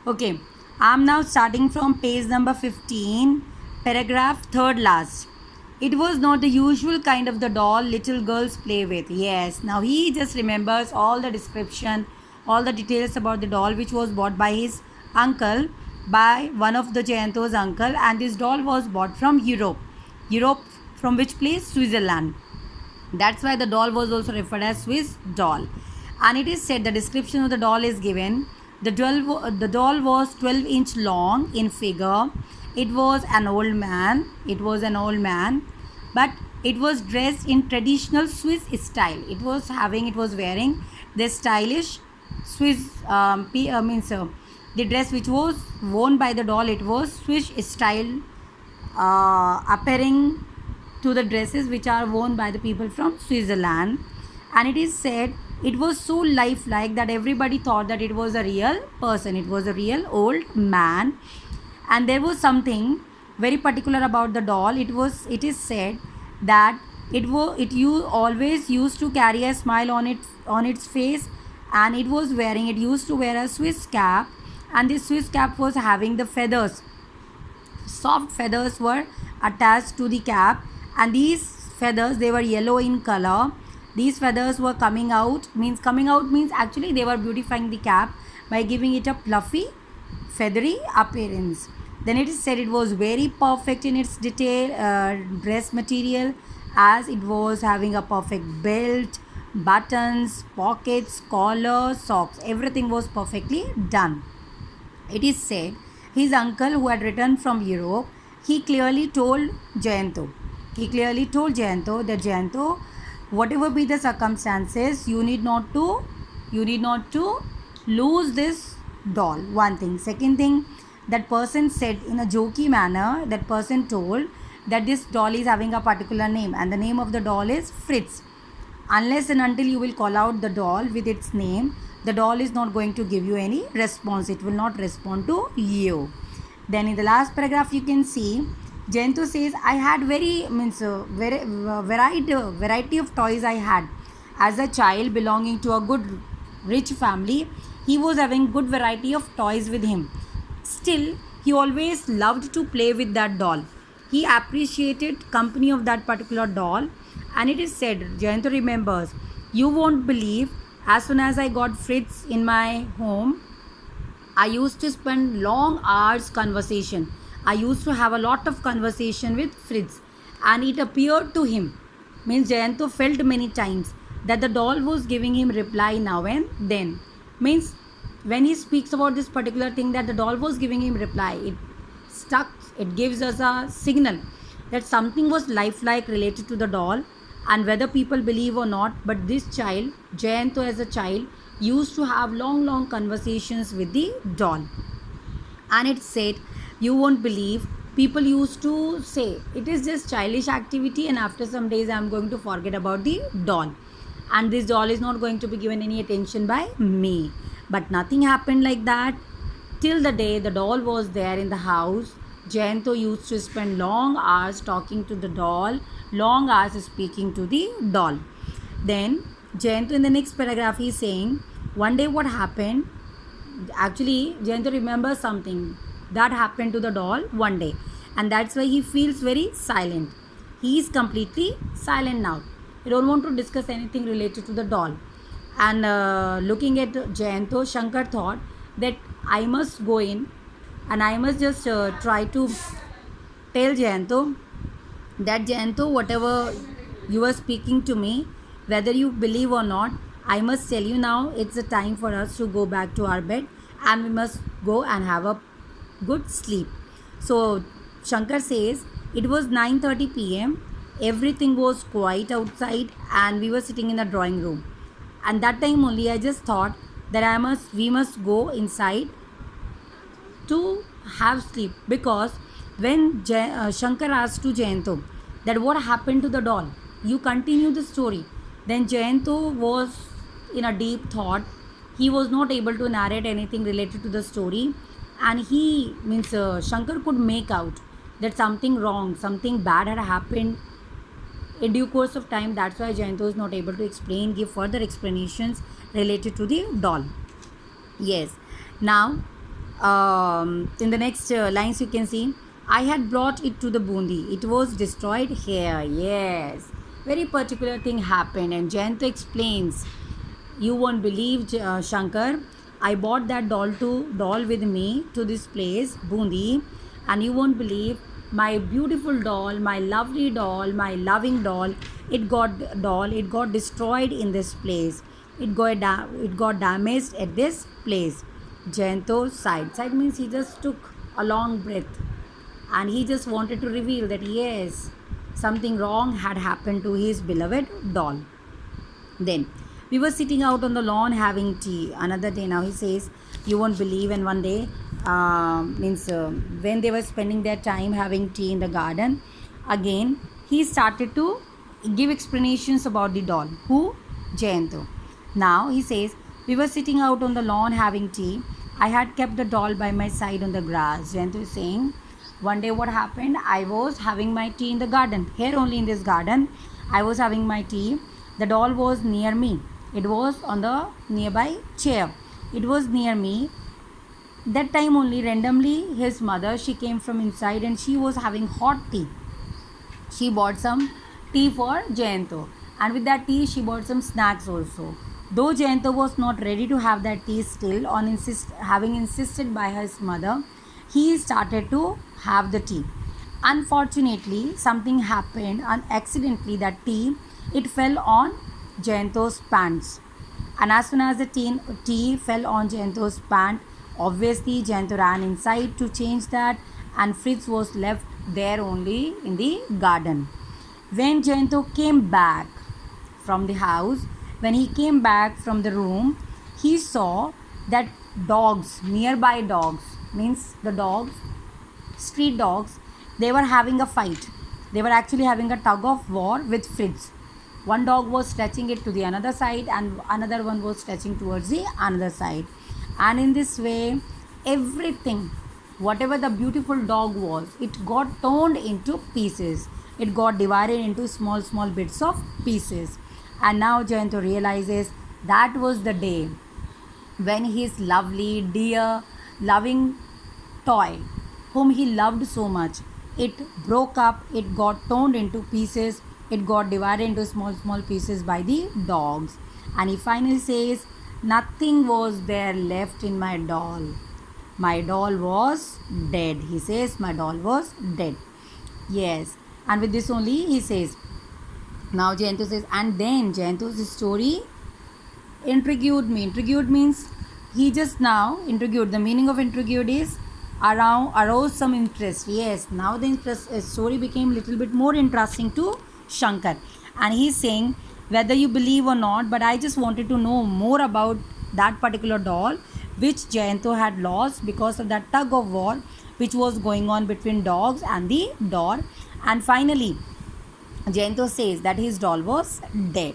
Okay, I'm now starting from page number 15, paragraph third last. It was not the usual kind of the doll little girls play with. Yes, now he just remembers all the description, all the details about the doll which was bought by his uncle, by one of the Jayanto's uncle, and this doll was bought from Europe. Europe from which place? Switzerland. That's why the doll was also referred as Swiss doll. And it is said the description of the doll is given. The doll was 12-inch long in figure. It was an old man. It was an old man, but it was dressed in traditional Swiss style. It was wearing the stylish Swiss the dress which was worn by the doll. It was Swiss style, appearing to the dresses which are worn by the people from Switzerland. And it is said it was so lifelike that everybody thought that it was a real person, it was a real old man. And there was something very particular about the doll. It is said that it always used to carry a smile on its face, and it used to wear a Swiss cap, and this Swiss cap was having the feathers. Soft feathers were attached to the cap, and these feathers, they were yellow in color. These feathers were coming out means actually they were beautifying the cap by giving it a fluffy, feathery appearance. Then it is said it was very perfect in its detail, dress material, as it was having a perfect belt, buttons, pockets, collar, socks. Everything was perfectly done. It is said his uncle, who had returned from Europe, he clearly told Jayanto. He clearly told Jayanto that Jayanto, whatever be the circumstances, you need not to lose this doll. One thing. Second thing, that person said in a jokey manner. That person told that this doll is having a particular name, and the name of the doll is Fritz. Unless and until you will call out the doll with its name, the doll is not going to give you any response. It will not respond to you. Then in the last paragraph you can see Jayanto says, I had variety of toys I had. As a child belonging to a good rich family, he was having good variety of toys with him. Still, he always loved to play with that doll. He appreciated company of that particular doll, and it is said, Jayanto remembers, you won't believe, as soon as I got Fritz in my home, I used to spend long hours conversation. I used to have a lot of conversation with Fritz, and it appeared to him, means Jayanto felt many times that the doll was giving him reply now and then. Means when he speaks about this particular thing that the doll was giving him reply, it stuck. It gives us a signal that something was lifelike related to the doll, and whether people believe or not, but this child, Jayanto as a child, used to have long conversations with the doll. And it said, you won't believe, people used to say it is just childish activity, and after some days I am going to forget about the doll, and this doll is not going to be given any attention by me. But nothing happened like that. Till the day the doll was there in the house, Jayanto used to spend long hours talking to the doll, long hours speaking to the doll. Then Jayanto, in the next paragraph, he is saying, one day what happened, actually Jayanto remembers something that happened to the doll one day, and that's why he feels very silent. He is completely silent now. He don't want to discuss anything related to the doll. And looking at Jayanto, Shankar thought that I must go in and I must just try to tell Jayanto that, Jayanto, whatever you are speaking to me, whether you believe or not, I must tell you now, it's a time for us to go back to our bed, and we must go and have a good sleep. So Shankar says it was 9:30 p.m. Everything was quiet outside, and we were sitting in the drawing room. And that time only I just thought that we must go inside to have sleep, because when Shankar asked to Jayanto that what happened to the doll, you continue the story, then Jayanto was in a deep thought. He was not able to narrate anything related to the story, and Shankar could make out that something wrong, something bad had happened in due course of time. That's why Jayanto is not able to give further explanations related to the doll. Yes. Now In the next lines you can see, I had brought it to the Bundi. It was destroyed here. Yes. Very particular thing happened, and Jayanto explains, you won't believe, Shankar. I bought that doll with me to this place, Bundi, and you won't believe, my beautiful doll, my lovely doll, my loving doll. It got destroyed in this place. It got damaged at this place. Jayanto sighed. Sighed means he just took a long breath, and he just wanted to reveal that yes, something wrong had happened to his beloved doll. Then we were sitting out on the lawn having tea. Another day, now he says, you won't believe. And one day, when they were spending their time having tea in the garden, again he started to give explanations about the doll. Who? Jayanto. Now he says, we were sitting out on the lawn having tea. I had kept the doll by my side on the grass. Jayanto is saying, one day what happened? I was having my tea in the garden. Here only in this garden, I was having my tea. The doll was near me. It was on the nearby chair. It was near me. That time only, randomly, his mother, she came from inside and she was having hot tea. She bought some tea for Jayanto, and with that tea she bought some snacks also. Though Jayanto was not ready to have that tea still, having insisted by his mother, he started to have the tea. Unfortunately, something happened, and accidentally that it fell on Jayanto's pants. And as soon as the tea fell on Jayanto's pant, obviously Jayanto ran inside to change that, and Fritz was left there only in the garden. When Jayanto came back from the house, when he came back from the room, he saw that nearby dogs, means the dogs, street dogs, they were having a fight. They were actually having a tug of war with Fritz. One dog was stretching it to the another side, and another one was stretching towards the another side. And in this way, everything, whatever the beautiful dog was, it got torn into pieces. It got divided into small, small bits of pieces. And now Jayanto realizes that was the day when his lovely, dear, loving toy, whom he loved so much, it broke up, it got torn into pieces, it got divided into small, small pieces by the dogs. And he finally says, nothing was there left in my doll. My doll was dead. He says, my doll was dead. Yes. And with this only he says, now Jayanto says, and then Jayanto's story intrigued me. Intrigued means he just now intrigued. The meaning of intrigued is arouse some interest. Yes, now the story became a little bit more interesting to Shankar. And he's saying, whether you believe or not, but I just wanted to know more about that particular doll which Jayanto had lost because of that tug of war which was going on between dogs and the doll. And finally, Jayanto says that his doll was dead.